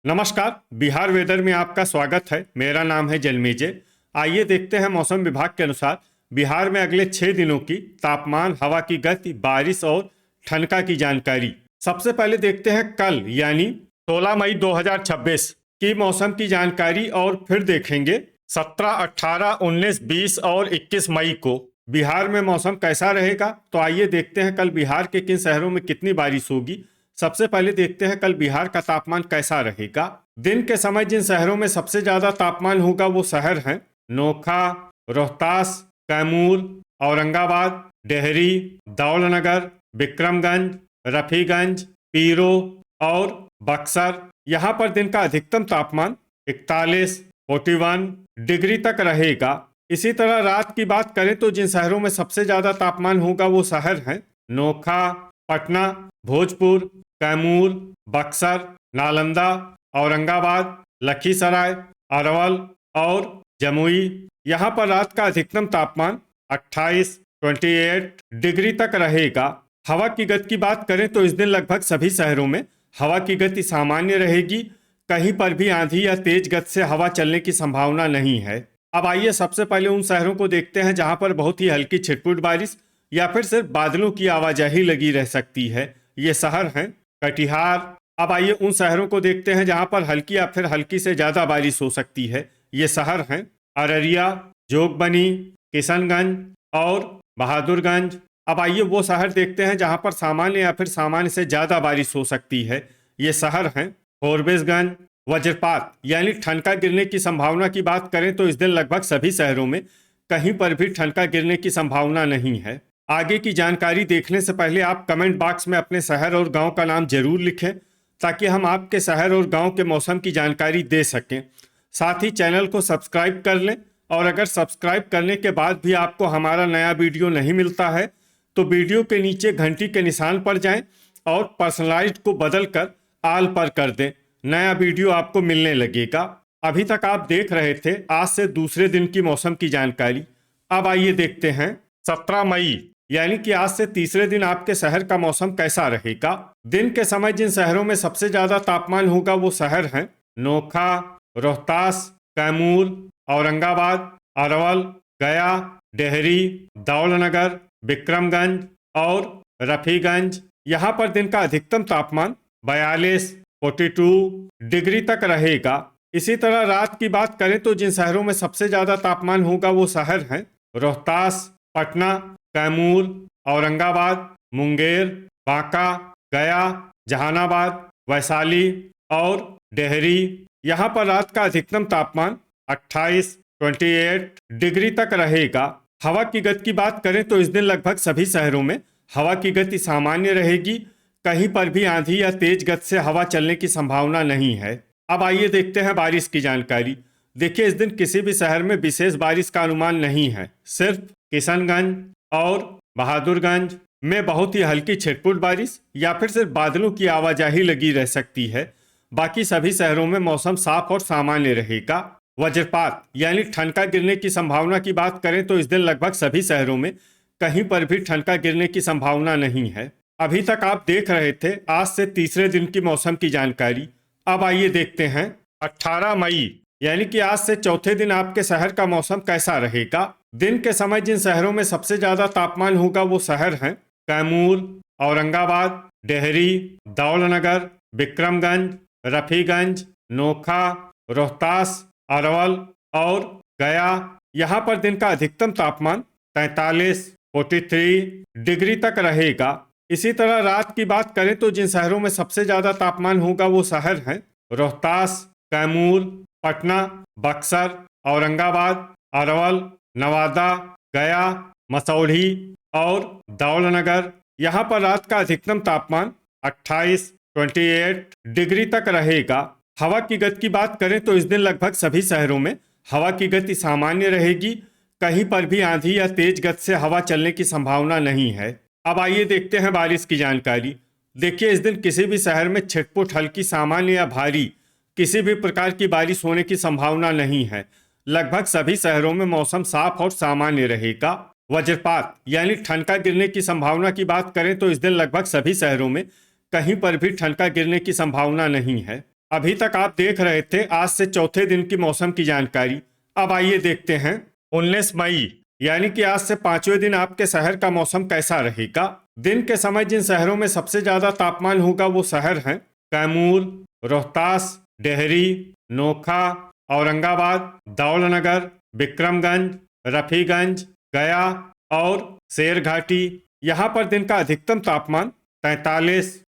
नमस्कार। बिहार वेदर में आपका स्वागत है। मेरा नाम है जन्मेजय। आइए देखते हैं मौसम विभाग के अनुसार बिहार में अगले 6 दिनों की तापमान, हवा की गति, बारिश और ठनका की जानकारी। सबसे पहले देखते हैं कल यानी 16 मई 2026 की मौसम की जानकारी और फिर देखेंगे 17, 18, 19, 20 और 21 मई को बिहार में मौसम कैसा रहेगा। तो आइए देखते हैं कल बिहार के किन शहरों में कितनी बारिश होगी। सबसे पहले देखते हैं कल बिहार का तापमान कैसा रहेगा। दिन के समय जिन शहरों में सबसे ज्यादा तापमान होगा वो शहर हैं नोखा, रोहतास, कैमूर, औरंगाबाद, डेहरी, दौलनगर, विक्रमगंज, रफीगंज, पीरो और बक्सर। यहाँ पर दिन का अधिकतम तापमान 41, 41 डिग्री तक रहेगा। इसी तरह रात की बात करें तो जिन शहरों में सबसे ज्यादा तापमान होगा वो शहर हैं नोखा, पटना, भोजपुर, कैमूर, बक्सर, नालंदा, औरंगाबाद, लखीसराय, अरवल और जमुई। यहाँ पर रात का अधिकतम तापमान 28, 28 डिग्री तक रहेगा। हवा की गति की बात करें तो इस दिन लगभग सभी शहरों में हवा की गति सामान्य रहेगी। कहीं पर भी आंधी या तेज गति से हवा चलने की संभावना नहीं है। अब आइए सबसे पहले उन शहरों को देखते हैं जहां पर बहुत ही हल्की छिटपुट बारिश या फिर सिर्फ बादलों की आवाजाही लगी रह सकती है। ये शहर हैं कटिहार। अब आइए उन शहरों को देखते हैं जहां पर हल्की या फिर हल्की से ज्यादा बारिश हो सकती है। ये शहर हैं अररिया, जोगबनी, किशनगंज और बहादुरगंज। अब आइए वो शहर देखते हैं जहां पर सामान्य या फिर सामान्य से ज्यादा बारिश हो सकती है। ये शहर हैं फोरबिसगंज। वज्रपात यानी ठनका गिरने की संभावना की बात करें तो इस दिन लगभग सभी शहरों में कहीं पर भी ठनका गिरने की संभावना नहीं है। आगे की जानकारी देखने से पहले आप कमेंट बॉक्स में अपने शहर और गांव का नाम जरूर लिखें ताकि हम आपके शहर और गांव के मौसम की जानकारी दे सकें। साथ ही चैनल को सब्सक्राइब कर लें और अगर सब्सक्राइब करने के बाद भी आपको हमारा नया वीडियो नहीं मिलता है तो वीडियो के नीचे घंटी के निशान पर जाएं और पर्सनलाइज्ड को बदल कर आल पर कर दें। नया वीडियो आपको मिलने लगेगा। अभी तक आप देख रहे थे आज से दूसरे दिन की मौसम की जानकारी। अब आइए देखते हैं 17 मई यानी कि आज से तीसरे दिन आपके शहर का मौसम कैसा रहेगा। दिन के समय जिन शहरों में सबसे ज्यादा तापमान होगा वो शहर हैं नोखा, रोहतास, कैमूर, औरंगाबाद, अरवल, गया, डेहरी, दौलनगर, विक्रमगंज और रफीगंज। यहाँ पर दिन का अधिकतम तापमान 42, 42 डिग्री तक रहेगा। इसी तरह रात की बात करें तो जिन शहरों में सबसे ज्यादा तापमान होगा वो शहर हैं रोहतास, पटना, कैमूर, औरंगाबाद, मुंगेर, बांका, गया, जहानाबाद, वैशाली और डेहरी। यहाँ पर रात का अधिकतम तापमान 28, 28 डिग्री तक रहेगा। हवा की गति की बात करें तो इस दिन लगभग सभी शहरों में हवा की गति सामान्य रहेगी। कहीं पर भी आंधी या तेज गति से हवा चलने की संभावना नहीं है। अब आइए देखते हैं बारिश की जानकारी। देखिए इस दिन किसी भी शहर में विशेष बारिश का अनुमान नहीं है। सिर्फ किशनगंज और बहादुरगंज में बहुत ही हल्की छिटपुट बारिश या फिर सिर्फ बादलों की आवाजाही लगी रह सकती है। बाकी सभी शहरों में मौसम साफ और सामान्य रहेगा। वज्रपात यानी ठनका गिरने की संभावना की बात करें तो इस दिन लगभग सभी शहरों में कहीं पर भी ठनका गिरने की संभावना नहीं है। अभी तक आप देख रहे थे आज से तीसरे दिन की मौसम की जानकारी। अब आइए देखते हैं 18 मई यानी कि आज से चौथे दिन आपके शहर का मौसम कैसा रहेगा। दिन के समय जिन शहरों में सबसे ज्यादा तापमान होगा वो शहर हैं कैमूर, औरंगाबाद, डेहरी, दौलनगर, विक्रमगंज, रफीगंज, नोखा, रोहतास, अरवल और गया। यहाँ पर दिन का अधिकतम तापमान 43, 43 डिग्री तक रहेगा। इसी तरह रात की बात करें तो जिन शहरों में सबसे ज्यादा तापमान होगा वो शहर हैं रोहतास, कैमूर, पटना, बक्सर, औरंगाबाद, अरवल, नवादा, गया, मसौढ़ी और दौलनगर। यहाँ पर रात का अधिकतम तापमान 28, 28 डिग्री तक रहेगा। हवा की गति की बात करें तो इस दिन लगभग सभी शहरों में हवा की गति सामान्य रहेगी। कहीं पर भी आंधी या तेज गति से हवा चलने की संभावना नहीं है। अब आइए देखते हैं बारिश की जानकारी। देखिए इस दिन किसी भी शहर में छिटपुट हल्की, सामान्य या भारी किसी भी प्रकार की बारिश होने की संभावना नहीं है। लगभग सभी शहरों में मौसम साफ और सामान्य रहेगा। वज्रपात यानी ठनका गिरने की संभावना की बात करें तो इस दिन लगभग सभी शहरों में कहीं पर भी ठनका गिरने की संभावना नहीं है। अभी तक आप देख रहे थे आज से चौथे दिन की मौसम की जानकारी। अब आइए देखते हैं 19 मई यानी कि आज से पांचवें दिन आपके शहर का मौसम कैसा रहेगा। दिन के समय जिन शहरों में सबसे ज्यादा तापमान होगा वो शहर हैं कैमूर, रोहतास, डेहरी, नोखा, औरंगाबाद, दौलनगर, विक्रमगंज, रफीगंज, गया और शेरघाटी। यहाँ पर दिन का अधिकतम तापमान 43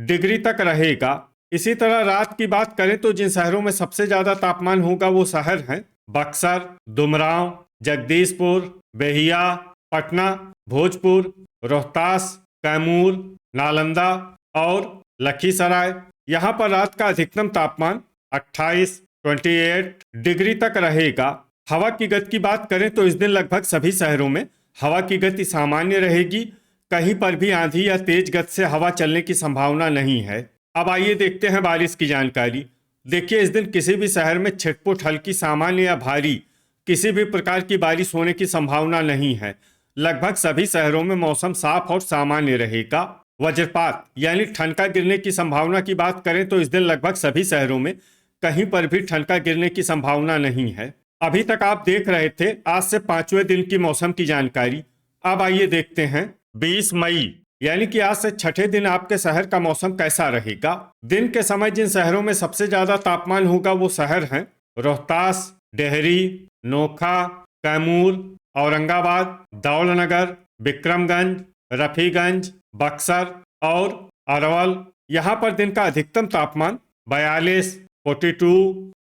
डिग्री तक रहेगा। इसी तरह रात की बात करें तो जिन शहरों में सबसे ज्यादा तापमान होगा वो शहर हैं बक्सर, दुमराव, जगदीशपुर, बेहिया, पटना, भोजपुर, रोहतास, कैमूर, नालंदा और लखीसराय। यहाँ पर रात का अधिकतम तापमान 28 डिग्री तक रहेगा। हवा की गति की बात करें तो इस दिन लगभग सभी शहरों में हवा की गति सामान्य रहेगी। कहीं पर भी आंधी या तेज गति से हवा चलने की संभावना नहीं है। अब आइए देखते हैं बारिश की जानकारी। देखिए इस दिन किसी भी शहर में छिटपुट हल्की, सामान्य या भारी किसी भी प्रकार की बारिश होने की संभावना नहीं है। लगभग सभी शहरों में मौसम साफ और सामान्य रहेगा। वज्रपात यानी ठनका गिरने की संभावना की बात करें तो इस दिन लगभग सभी शहरों में कहीं पर भी ठनका गिरने की संभावना नहीं है। अभी तक आप देख रहे थे आज से पांचवें दिन की मौसम की जानकारी। अब आइए देखते हैं 20 मई यानी कि आज से छठे दिन आपके शहर का मौसम कैसा रहेगा। दिन के समय जिन शहरों में सबसे ज्यादा तापमान होगा वो शहर हैं रोहतास, डेहरी, नोखा, कैमूर, औरंगाबाद, दौलनगर, विक्रमगंज, रफीगंज, बक्सर और अरवल। यहाँ पर दिन का अधिकतम तापमान 42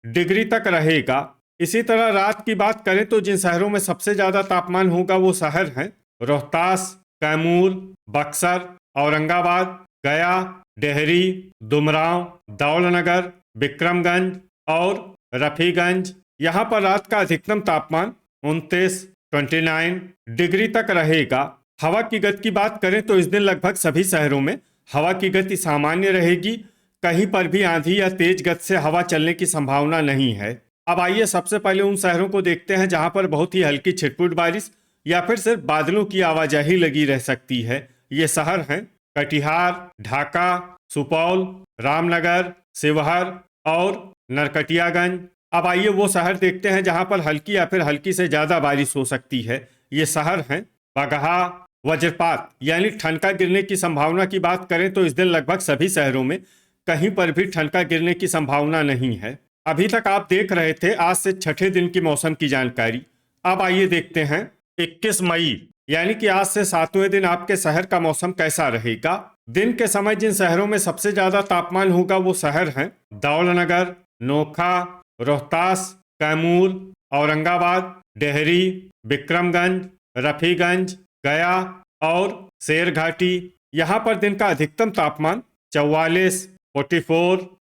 डिग्री तक रहेगा। इसी तरह रात की बात करें तो जिन शहरों में सबसे ज्यादा तापमान होगा वो शहर हैं रोहतास, कैमूर, बक्सर, औरंगाबाद, गया, डेहरी, दुमराव, दौलनगर, विक्रमगंज और रफीगंज। यहाँ पर रात का अधिकतम तापमान 29 डिग्री तक रहेगा। हवा की गति की बात करें तो इस दिन लगभग सभी शहरों में हवा की गति सामान्य रहेगी। कहीं पर भी आंधी या तेज गति से हवा चलने की संभावना नहीं है। अब आइए सबसे पहले उन शहरों को देखते हैं जहां पर बहुत ही हल्की छिटपुट बारिश या फिर सिर्फ बादलों की आवाजाही लगी रह सकती है। ये शहर हैं कटिहार, ढाका, सुपौल, रामनगर, शिवहर और नरकटियागंज। अब आइए वो शहर देखते हैं जहां पर हल्की या फिर हल्की से ज्यादा बारिश हो सकती है। ये शहर हैं बगहा। वज्रपात यानी ठनका गिरने की संभावना की बात करें तो इस दिन लगभग सभी शहरों में कहीं पर भी ठनका गिरने की संभावना नहीं है। अभी तक आप देख रहे थे आज से छठे दिन की मौसम की जानकारी। अब आइए देखते हैं 21 मई यानी कि आज से सातवें दिन आपके शहर का मौसम कैसा रहेगा। दिन के समय जिन शहरों में सबसे ज्यादा तापमान होगा वो शहर हैं दौलनगर, नोखा, रोहतास, कैमूर, औरंगाबाद, डेहरी, विक्रमगंज, रफीगंज, गया और शेरघाटी। यहाँ पर दिन का अधिकतम तापमान 44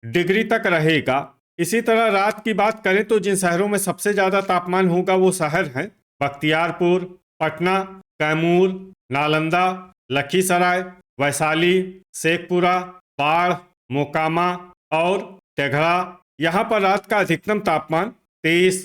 डिग्री तक रहेगा। इसी तरह रात की बात करें तो जिन शहरों में सबसे ज्यादा तापमान होगा वो शहर हैं बख्तियारपुर, पटना, कैमूर, नालंदा, लखीसराय, वैशाली, शेखपुरा, बाढ़, मोकामा और तेघड़ा। यहाँ पर रात का अधिकतम तापमान 30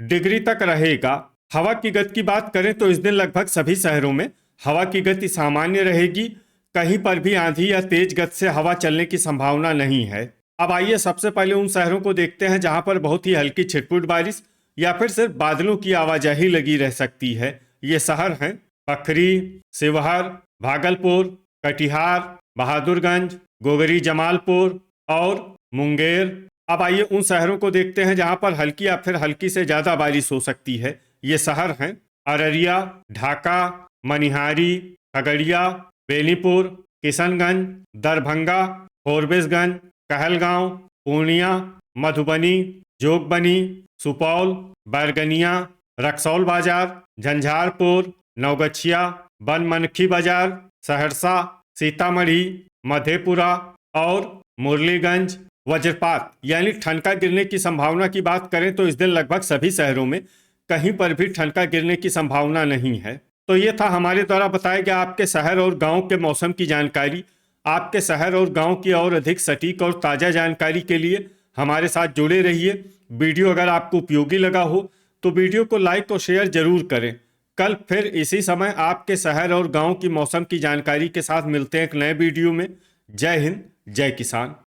डिग्री तक रहेगा। हवा की गति की बात करें तो इस दिन लगभग सभी शहरों में हवा की गति सामान्य रहेगी। कहीं पर भी आंधी या तेज गति से हवा चलने की संभावना नहीं है। अब आइए सबसे पहले उन शहरों को देखते हैं जहां पर बहुत ही हल्की छिटपुट बारिश या फिर सिर्फ बादलों की आवाजाही लगी रह सकती है। ये शहर हैं पखरी, शिवहर, भागलपुर, कटिहार, बहादुरगंज, गोगरी, जमालपुर और मुंगेर। अब आइए उन शहरों को देखते हैं जहां पर हल्की या फिर हल्की से ज्यादा बारिश हो सकती है। ये शहर हैं अररिया, ढाका, मनिहारी, खगड़िया, बेनीपुर, किशनगंज, दरभंगा, फोरबिसगंज, कहलगांव, पूर्णिया, मधुबनी, जोगबनी, सुपौल, बैरगनिया, रक्सौल बाजार, झंझारपुर, नवगछिया, बनमनखी बाजार, सहरसा, सीतामढ़ी, मधेपुरा और मुरलीगंज। वज्रपात यानी ठनका गिरने की संभावना की बात करें तो इस दिन लगभग सभी शहरों में कहीं पर भी ठनका गिरने की संभावना नहीं है। तो ये था हमारे द्वारा बताया गया आपके शहर और गांव के मौसम की जानकारी। आपके शहर और गांव की और अधिक सटीक और ताज़ा जानकारी के लिए हमारे साथ जुड़े रहिए। वीडियो अगर आपको उपयोगी लगा हो तो वीडियो को लाइक और शेयर जरूर करें। कल फिर इसी समय आपके शहर और गांव की मौसम की जानकारी के साथ मिलते हैं एक नए वीडियो में। जय हिंद, जय किसान।